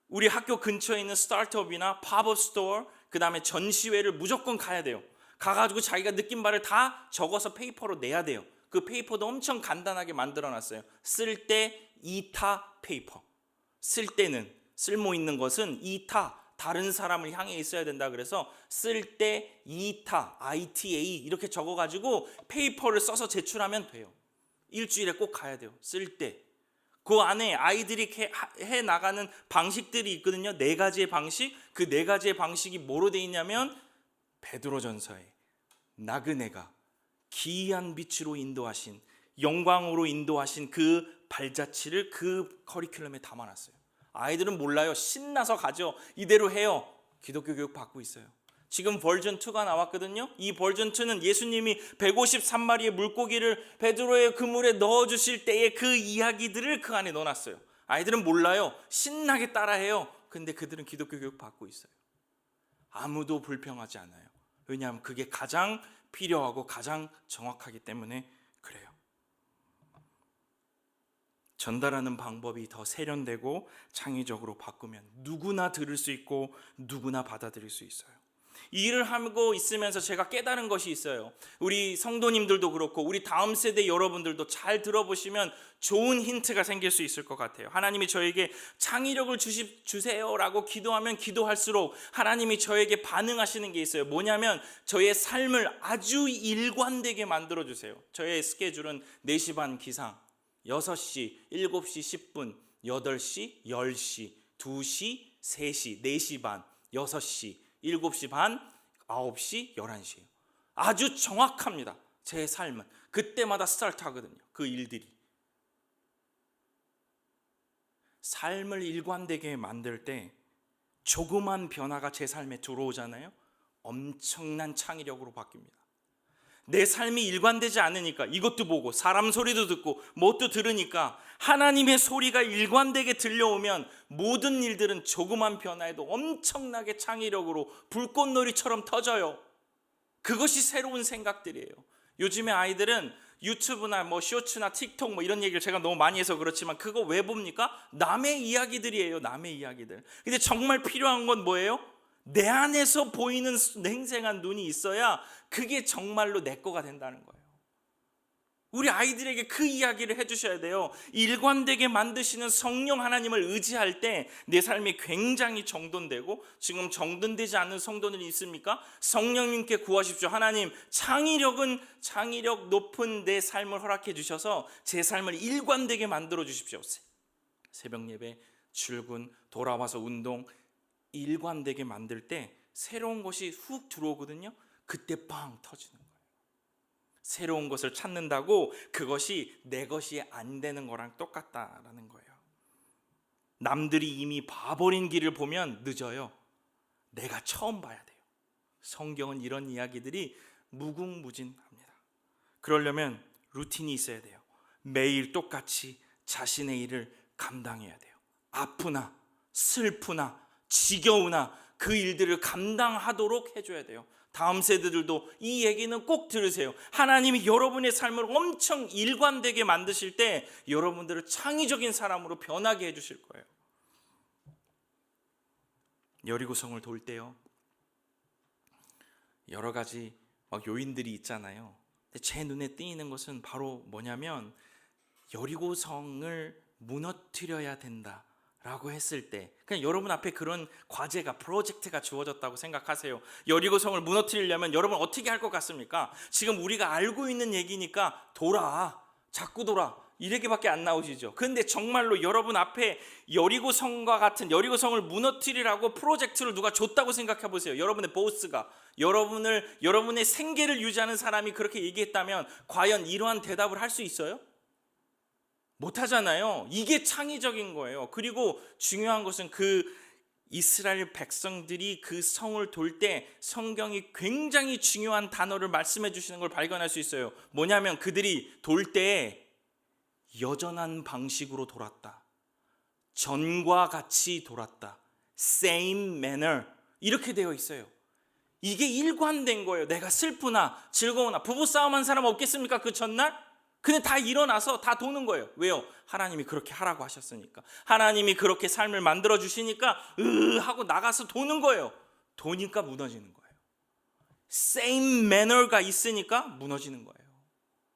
우리 학교 근처에 있는 스타트업이나 팝업 스토어 그 다음에 전시회를 무조건 가야 돼요. 가가지고 자기가 느낀 바를 다 적어서 페이퍼로 내야 돼요. 그 페이퍼도 엄청 간단하게 만들어놨어요. 쓸 때 이타 페이퍼. 쓸 때는 쓸모 있는 것은 이타 다른 사람을 향해 있어야 된다. 그래서 쓸 때 이타 ITA 이렇게 적어가지고 페이퍼를 써서 제출하면 돼요. 일주일에 꼭 가야 돼요. 쓸 때. 그 안에 아이들이 해 나가는 방식들이 있거든요. 4가지의 방식. 그 4가지의 방식이 뭐로 돼 있냐면 베드로전서에 나그네가 기이한 빛으로 인도하신 영광으로 인도하신 그 발자취를 그 커리큘럼에 담아놨어요. 아이들은 몰라요. 신나서 가죠. 이대로 해요. 기독교 교육 받고 있어요. 지금 버전 2가 나왔거든요. 이 버전 2는 예수님이 153마리의 물고기를 베드로의 그물에 넣어주실 때의 그 이야기들을 그 안에 넣어놨어요. 아이들은 몰라요. 신나게 따라해요. 근데 그들은 기독교 교육 받고 있어요. 아무도 불평하지 않아요. 왜냐하면 그게 가장 필요하고 가장 정확하기 때문에 그래요. 전달하는 방법이 더 세련되고 창의적으로 바꾸면 누구나 들을 수 있고 누구나 받아들일 수 있어요. 이 일을 하고 있으면서 제가 깨달은 것이 있어요. 우리 성도님들도 그렇고 우리 다음 세대 여러분들도 잘 들어보시면 좋은 힌트가 생길 수 있을 것 같아요. 하나님이 저에게 창의력을 주세요라고 기도하면 기도할수록 하나님이 저에게 반응하시는 게 있어요. 뭐냐면 저의 삶을 아주 일관되게 만들어주세요. 저의 스케줄은 4시 반 기상, 6시, 7시 10분, 8시, 10시, 2시, 3시, 4시 반, 6시, 7시 반, 9시, 11시예요. 아주 정확합니다. 제 삶은. 그때마다 스타트 하거든요. 그 일들이. 삶을 일관되게 만들 때 조그만 변화가 제 삶에 들어오잖아요. 엄청난 창의력으로 바뀝니다. 내 삶이 일관되지 않으니까 이것도 보고 사람 소리도 듣고 뭣도 들으니까 하나님의 소리가 일관되게 들려오면 모든 일들은 조그만 변화에도 엄청나게 창의력으로 불꽃놀이처럼 터져요. 그것이 새로운 생각들이에요. 요즘에 아이들은 유튜브나 뭐 쇼츠나 틱톡 뭐 이런 얘기를 제가 너무 많이 해서 그렇지만 그거 왜 봅니까? 남의 이야기들이에요. 남의 이야기들. 근데 정말 필요한 건 뭐예요? 내 안에서 보이는 냉랭한 눈이 있어야 그게 정말로 내 거가 된다는 거예요. 우리 아이들에게 그 이야기를 해주셔야 돼요. 일관되게 만드시는 성령 하나님을 의지할 때 내 삶이 굉장히 정돈되고, 지금 정돈되지 않는 성도들이 있습니까? 성령님께 구하십시오. 하나님, 창의력 높은 내 삶을 허락해 주셔서 제 삶을 일관되게 만들어 주십시오. 새벽 예배, 출근, 돌아와서 운동, 일관되게 만들 때 새로운 것이 훅 들어오거든요. 그때 빵 터지는 거예요. 새로운 것을 찾는다고 그것이 내 것이 안 되는 거랑 똑같다라는 거예요. 남들이 이미 봐버린 길을 보면 늦어요. 내가 처음 봐야 돼요. 성경은 이런 이야기들이 무궁무진합니다. 그러려면 루틴이 있어야 돼요. 매일 똑같이 자신의 일을 감당해야 돼요. 아프나 슬프나 지겨우나 그 일들을 감당하도록 해줘야 돼요. 다음 세대들도 이 얘기는 꼭 들으세요. 하나님이 여러분의 삶을 엄청 일관되게 만드실 때 여러분들을 창의적인 사람으로 변하게 해주실 거예요. 여리고성을 돌 때요, 여러 가지 요인들이 있잖아요. 근데 제 눈에 띄는 것은 바로 뭐냐면, 여리고성을 무너뜨려야 된다 라고 했을 때, 그냥 여러분 앞에 그런 과제가, 프로젝트가 주어졌다고 생각하세요. 여리고성을 무너뜨리려면 여러분 어떻게 할 것 같습니까? 지금 우리가 알고 있는 얘기니까 자꾸 돌아 이렇게밖에 안 나오시죠. 그런데 정말로 여러분 앞에 여리고성과 같은, 여리고성을 무너뜨리라고 프로젝트를 누가 줬다고 생각해 보세요. 여러분의 보스가, 여러분의 생계를 유지하는 사람이 그렇게 얘기했다면 과연 이러한 대답을 할 수 있어요? 못하잖아요. 이게 창의적인 거예요. 그리고 중요한 것은 그 이스라엘 백성들이 그 성을 돌 때 성경이 굉장히 중요한 단어를 말씀해 주시는 걸 발견할 수 있어요. 뭐냐면 그들이 돌 때 여전한 방식으로 돌았다, 전과 같이 돌았다, same manner, 이렇게 되어 있어요. 이게 일관된 거예요. 내가 슬프나 즐거우나, 부부싸움한 사람 없겠습니까? 그 전날? 근데 다 일어나서 다 도는 거예요. 왜요? 하나님이 그렇게 하라고 하셨으니까. 하나님이 그렇게 삶을 만들어 주시니까 하고 나가서 도는 거예요. 도니까 무너지는 거예요. same manner가 있으니까 무너지는 거예요.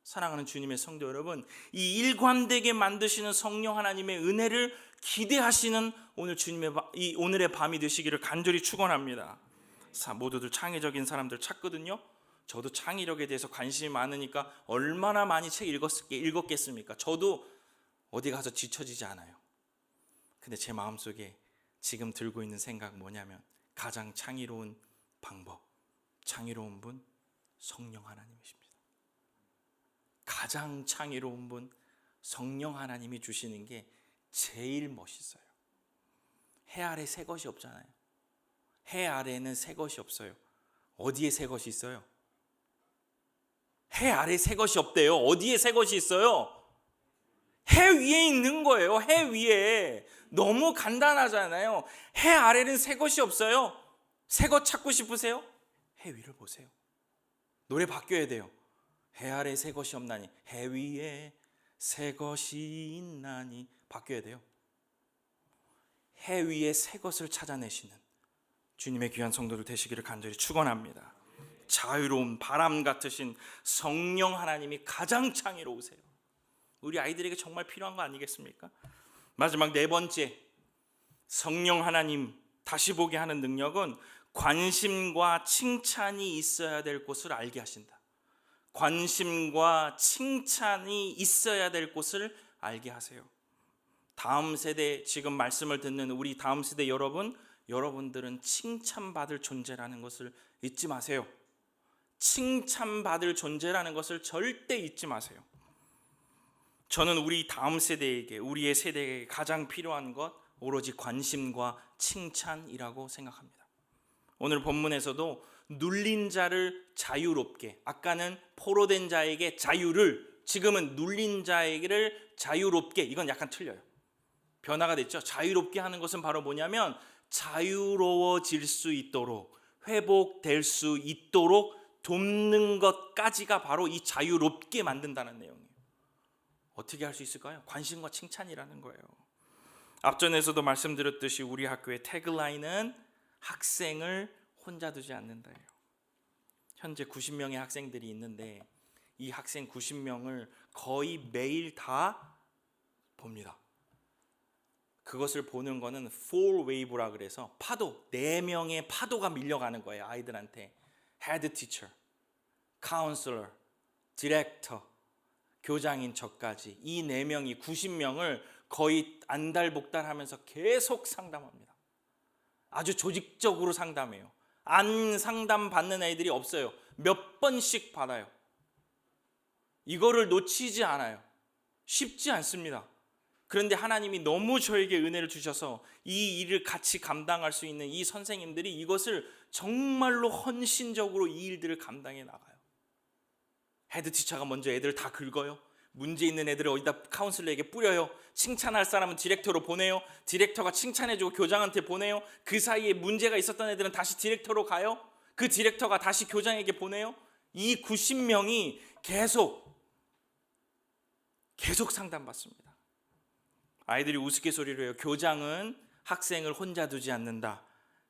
사랑하는 주님의 성도 여러분, 이 일관되게 만드시는 성령 하나님의 은혜를 기대하시는 오늘의 밤이 되시기를 간절히 축원합니다. 모두들 창의적인 사람들 찾거든요. 저도 창의력에 대해서 관심이 많으니까 얼마나 많이 책 읽었겠습니까? 저도 어디 가서 지쳐지지 않아요. 근데 제 마음속에 지금 들고 있는 생각 뭐냐면, 가장 창의로운 방법, 창의로운 분, 성령 하나님이십니다. 가장 창의로운 분, 성령 하나님이 주시는 게 제일 멋있어요. 해 아래 새 것이 없잖아요. 해 아래에는 새 것이 없어요. 어디에 새 것이 있어요? 해 아래 새 것이 없대요. 어디에 새 것이 있어요? 해 위에 있는 거예요. 해 위에. 너무 간단하잖아요. 해 아래는 새 것이 없어요. 새 것 찾고 싶으세요? 해 위를 보세요. 노래 바뀌어야 돼요. 해 아래 새 것이 없나니 해 위에 새 것이 있나니, 바뀌어야 돼요. 해 위에 새 것을 찾아내시는 주님의 귀한 성도들 되시기를 간절히 축원합니다. 자유로운 바람 같으신 성령 하나님이 가장 창의로우세요. 우리 아이들에게 정말 필요한 거 아니겠습니까? 마지막 네 번째, 성령 하나님 다시 보게 하는 능력은 관심과 칭찬이 있어야 될 곳을 알게 하신다. 관심과 칭찬이 있어야 될 곳을 알게 하세요. 다음 세대, 지금 말씀을 듣는 우리 다음 세대 여러분들은 칭찬받을 존재라는 것을 잊지 마세요. 칭찬받을 존재라는 것을 절대 잊지 마세요. 저는 우리 다음 세대에게, 우리의 세대에게 가장 필요한 것, 오로지 관심과 칭찬이라고 생각합니다. 오늘 본문에서도 눌린 자를 자유롭게, 아까는 포로된 자에게 자유를, 지금은 눌린 자에게를 자유롭게, 이건 약간 틀려요. 변화가 됐죠. 자유롭게 하는 것은 바로 뭐냐면 자유로워질 수 있도록, 회복될 수 있도록 돕는 것까지가 바로 이 자유롭게 만든다는 내용이에요. 어떻게 할 수 있을까요? 관심과 칭찬이라는 거예요. 앞전에서도 말씀드렸듯이 우리 학교의 태그라인은 학생을 혼자 두지 않는다예요. 현재 90명의 학생들이 있는데 이 학생 90명을 거의 매일 다 봅니다. 그것을 보는 거는 four wave라 그래서 파도, 4명의 파도가 밀려가는 거예요. 아이들한테 head teacher, counselor, director, 교장인 저까지 이 4명이 90명을 거의 안달복달하면서 계속 상담합니다. 아주 조직적으로 상담해요. 안 상담 받는 애들이 없어요. 몇 번씩 받아요. 이거를 놓치지 않아요. 쉽지 않습니다. 그런데 하나님이 너무 저에게 은혜를 주셔서 이 일을 같이 감당할 수 있는 이 선생님들이 이것을 정말로 헌신적으로 이 일들을 감당해 나가요. 헤드티처가 먼저 애들을 다 긁어요. 문제 있는 애들을 어디다 카운슬러에게 뿌려요. 칭찬할 사람은 디렉터로 보내요. 디렉터가 칭찬해주고 교장한테 보내요. 그 사이에 문제가 있었던 애들은 다시 디렉터로 가요. 그 디렉터가 다시 교장에게 보내요. 이 90명이 계속 상담받습니다. 아이들이 우스갯소리로 해요. 교장은 학생을 혼자 두지 않는다.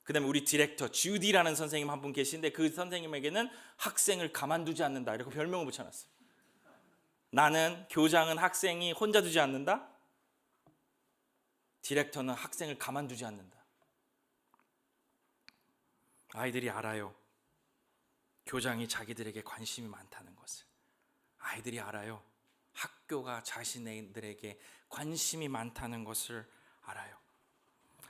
그 다음에 우리 디렉터 주디라는 선생님 한 분 계신데 그 선생님에게는 학생을 가만두지 않는다 이렇게 별명을 붙여놨어요. 나는 교장은 학생이 혼자 두지 않는다. 디렉터는 학생을 가만두지 않는다. 아이들이 알아요. 교장이 자기들에게 관심이 많다는 것을. 아이들이 알아요. 학교가 자신들에게 관심이 많다는 것을 알아요.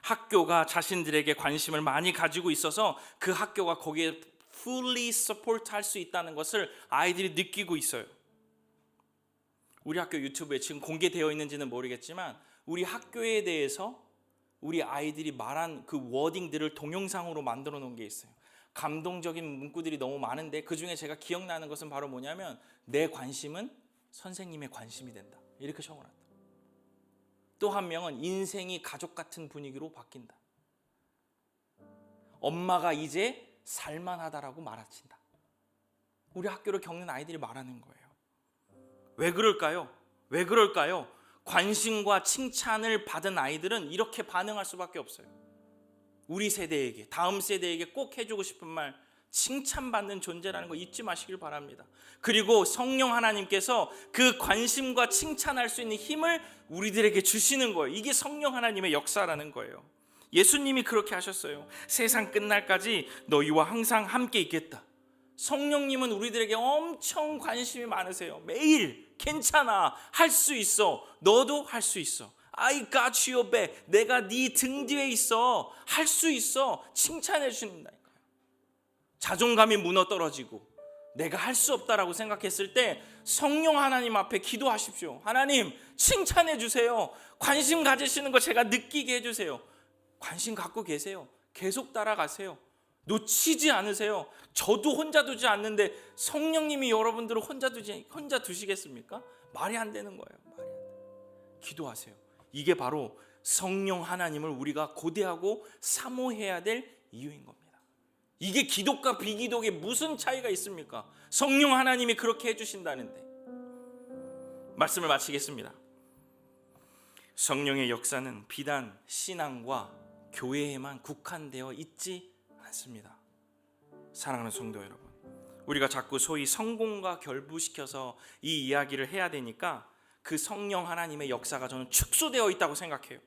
학교가 자신들에게 관심을 많이 가지고 있어서 그 학교가 거기에 fully support 할 수 있다는 것을 아이들이 느끼고 있어요. 우리 학교 유튜브에 지금 공개되어 있는지는 모르겠지만 우리 학교에 대해서 우리 아이들이 말한 그 워딩들을 동영상으로 만들어 놓은 게 있어요. 감동적인 문구들이 너무 많은데 그 중에 제가 기억나는 것은 바로 뭐냐면 내 관심은 선생님의 관심이 된다. 이렇게 적어놨다. 또 한 명은 인생이 가족 같은 분위기로 바뀐다. 엄마가 이제 살만하다라고 말하친다. 우리 학교를 겪는 아이들이 말하는 거예요. 왜 그럴까요? 왜 그럴까요? 관심과 칭찬을 받은 아이들은 이렇게 반응할 수밖에 없어요. 우리 세대에게, 다음 세대에게 꼭 해주고 싶은 말, 칭찬받는 존재라는 거 잊지 마시길 바랍니다. 그리고 성령 하나님께서 그 관심과 칭찬할 수 있는 힘을 우리들에게 주시는 거예요. 이게 성령 하나님의 역사라는 거예요. 예수님이 그렇게 하셨어요. 세상 끝날까지 너희와 항상 함께 있겠다. 성령님은 우리들에게 엄청 관심이 많으세요. 매일 괜찮아, 할 수 있어, 너도 할 수 있어. I got your back. 내가 네 등 뒤에 있어. 할 수 있어. 칭찬해 주신다니까요. 자존감이 무너 떨어지고 내가 할 수 없다라고 생각했을 때 성령 하나님 앞에 기도하십시오. 하나님 칭찬해 주세요. 관심 가지시는 거 제가 느끼게 해주세요. 관심 갖고 계세요. 계속 따라가세요. 놓치지 않으세요. 저도 혼자 두지 않는데 성령님이 여러분들을 혼자 두시겠습니까? 말이 안 되는 거예요. 말이 안 돼요. 기도하세요. 이게 바로 성령 하나님을 우리가 고대하고 사모해야 될 이유인 겁니다. 이게 기독과 비기독에 무슨 차이가 있습니까? 성령 하나님이 그렇게 해주신다는데. 말씀을 마치겠습니다. 성령의 역사는 비단 신앙과 교회에만 국한되어 있지 않습니다. 사랑하는 성도 여러분, 우리가 자꾸 소위 성공과 결부시켜서 이 이야기를 해야 되니까 그 성령 하나님의 역사가 저는 축소되어 있다고 생각해요.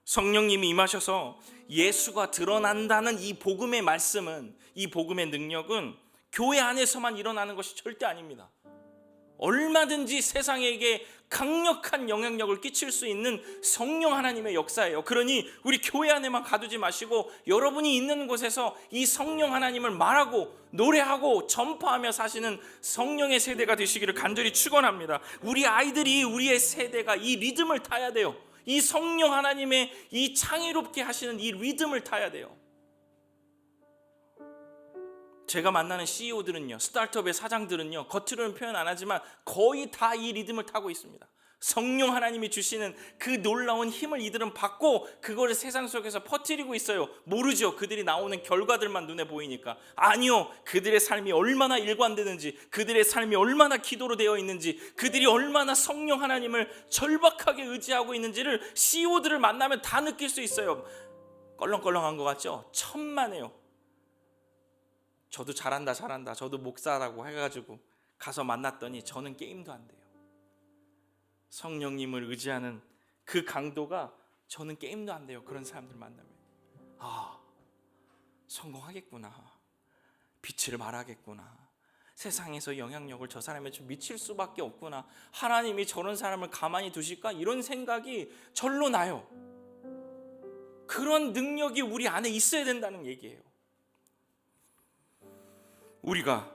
성령님이 임하셔서 예수가 드러난다는 이 복음의 말씀은, 이 복음의 능력은 교회 안에서만 일어나는 것이 절대 아닙니다. 얼마든지 세상에게 강력한 영향력을 끼칠 수 있는 성령 하나님의 역사예요. 그러니 우리 교회 안에만 가두지 마시고 여러분이 있는 곳에서 이 성령 하나님을 말하고 노래하고 전파하며 사시는 성령의 세대가 되시기를 간절히 축원합니다. 우리 아이들이, 우리의 세대가 이 리듬을 타야 돼요. 이 성령 하나님의 이 창의롭게 하시는 이 리듬을 타야 돼요. 제가 만나는 CEO들은요, 스타트업의 사장들은요, 겉으로는 표현 안 하지만 거의 다 이 리듬을 타고 있습니다. 성령 하나님이 주시는 그 놀라운 힘을 이들은 받고 그거를 세상 속에서 퍼뜨리고 있어요. 모르죠. 그들이 나오는 결과들만 눈에 보이니까. 아니요, 그들의 삶이 얼마나 일관되는지, 그들의 삶이 얼마나 기도로 되어 있는지, 그들이 얼마나 성령 하나님을 절박하게 의지하고 있는지를 CEO들을 만나면 다 느낄 수 있어요. 껄렁껄렁한 것 같죠? 천만에요. 저도 잘한다 저도 목사라고 해가지고 가서 만났더니 저는 게임도 안 돼요. 성령님을 의지하는 그 강도가 저는 게임도 안 돼요. 그런 사람들 만나면 성공하겠구나, 빛을 발하겠구나, 세상에서 영향력을 저 사람에 좀 미칠 수밖에 없구나, 하나님이 저런 사람을 가만히 두실까, 이런 생각이 절로 나요. 그런 능력이 우리 안에 있어야 된다는 얘기예요. 우리가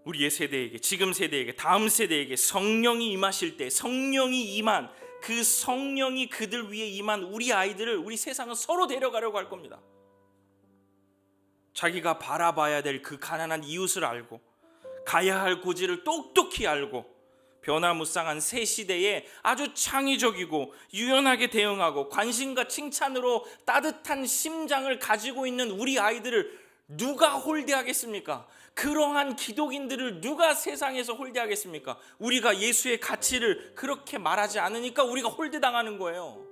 우리의 세대에게, 지금 세대에게, 다음 세대에게 성령이 임하실 때, 성령이 임한 그 성령이 그들 위에 임한 우리 아이들을, 우리 세상은 서로 데려가려고 할 겁니다. 자기가 바라봐야 될 그 가난한 이웃을 알고, 가야 할 고지를 똑똑히 알고, 변화무쌍한 새 시대에 아주 창의적이고 유연하게 대응하고 관심과 칭찬으로 따뜻한 심장을 가지고 있는 우리 아이들을 누가 홀대하겠습니까? 그러한 기독인들을 누가 세상에서 홀대하겠습니까? 우리가 예수의 가치를 그렇게 말하지 않으니까 우리가 홀대당하는 거예요.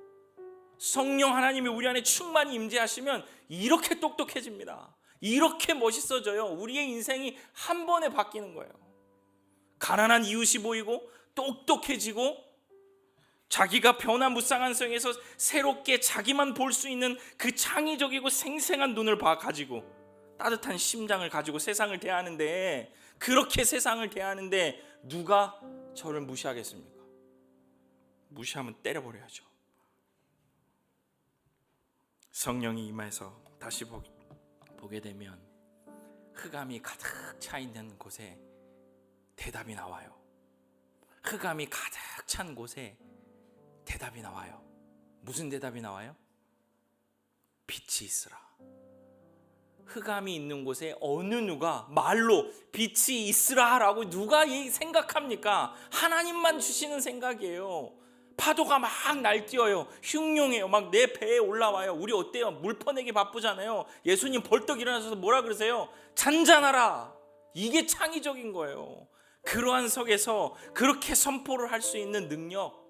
성령 하나님이 우리 안에 충만히 임재하시면 이렇게 똑똑해집니다. 이렇게 멋있어져요. 우리의 인생이 한 번에 바뀌는 거예요. 가난한 이웃이 보이고 똑똑해지고 자기가 변화무쌍한 성에서 새롭게 자기만 볼 수 있는 그 창의적이고 생생한 눈을 가지고 따뜻한 심장을 가지고 세상을 대하는데, 그렇게 세상을 대하는데 누가 저를 무시하겠습니까? 무시하면 때려버려야죠. 성령이 임해서 다시 보게 되면 흑암이 가득 차 있는 곳에 대답이 나와요. 흑암이 가득 찬 곳에 대답이 나와요. 무슨 대답이 나와요? 빛이 있으라. 흑암이 있는 곳에 어느 누가 말로 빛이 있으라라고 누가 생각합니까? 하나님만 주시는 생각이에요. 파도가 막 날뛰어요. 흉룡해요. 막 내 배에 올라와요. 우리 어때요? 물 퍼내기 바쁘잖아요. 예수님 벌떡 일어나셔서 뭐라 그러세요? 잔잔하라. 이게 창의적인 거예요. 그러한 속에서 그렇게 선포를 할 수 있는 능력,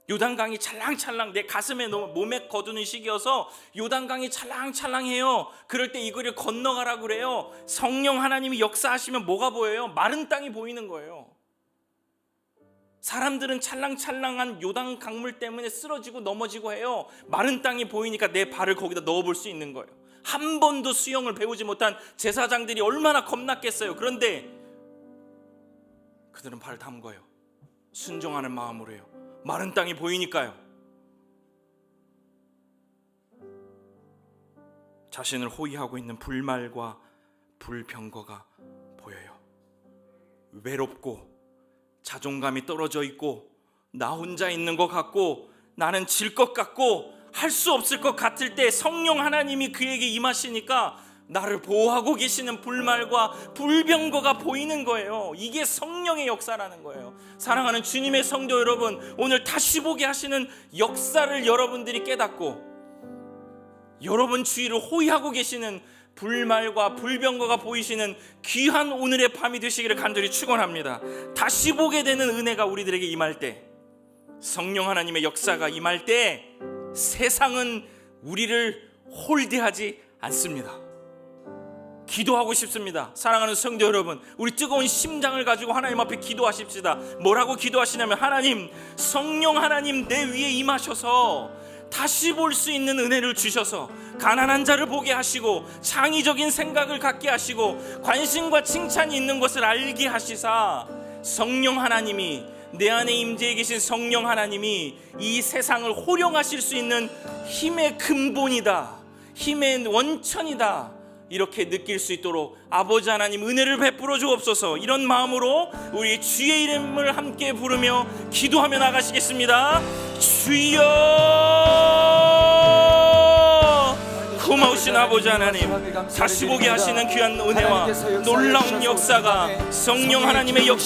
요단강이 찰랑찰랑 내 가슴에 몸에 거두는 시기여서 요단강이 찰랑찰랑해요. 그럴 때 이거를 건너가라 그래요. 성령 하나님이 역사하시면 뭐가 보여요? 마른 땅이 보이는 거예요. 사람들은 찰랑찰랑한 요단 강물 때문에 쓰러지고 넘어지고 해요. 마른 땅이 보이니까 내 발을 거기다 넣어볼 수 있는 거예요. 한 번도 수영을 배우지 못한 제사장들이 얼마나 겁났겠어요. 그런데 그들은 발을 담궈요. 순종하는 마음으로 해요. 마른 땅이 보이니까요. 자신을 호위하고 있는 불말과 불병거가 보여요. 외롭고 자존감이 떨어져 있고 나 혼자 있는 것 같고 나는 질 것 같고 할 수 없을 것 같을 때 성령 하나님이 그에게 임하시니까 나를 보호하고 계시는 불말과 불병거가 보이는 거예요. 이게 성령의 역사라는 거예요. 사랑하는 주님의 성도 여러분, 오늘 다시 보게 하시는 역사를 여러분들이 깨닫고 여러분 주위를 호위하고 계시는 불말과 불병거가 보이시는 귀한 오늘의 밤이 되시기를 간절히 축원합니다. 다시 보게 되는 은혜가 우리들에게 임할 때, 성령 하나님의 역사가 임할 때 세상은 우리를 홀대하지 않습니다. 기도하고 싶습니다. 사랑하는 성도 여러분, 우리 뜨거운 심장을 가지고 하나님 앞에 기도하십시다. 뭐라고 기도하시냐면, 하나님, 성령 하나님 내 위에 임하셔서 다시 볼 수 있는 은혜를 주셔서 가난한 자를 보게 하시고 창의적인 생각을 갖게 하시고 관심과 칭찬이 있는 것을 알게 하시사, 성령 하나님이, 내 안에 임재해 계신 성령 하나님이 이 세상을 호령하실 수 있는 힘의 근본이다, 힘의 원천이다, 이렇게 느낄 수 있도록 아버지 하나님 은혜를 베풀어 주옵소서. 이런 마음으로 우리 주의 이름을 함께 부르며 기도하며 나가시겠습니다. 주여, 고마우신 아버지 하나님, 다시 보게 하시는 귀한 은혜와 놀라운 역사가 성령 하나님의 역사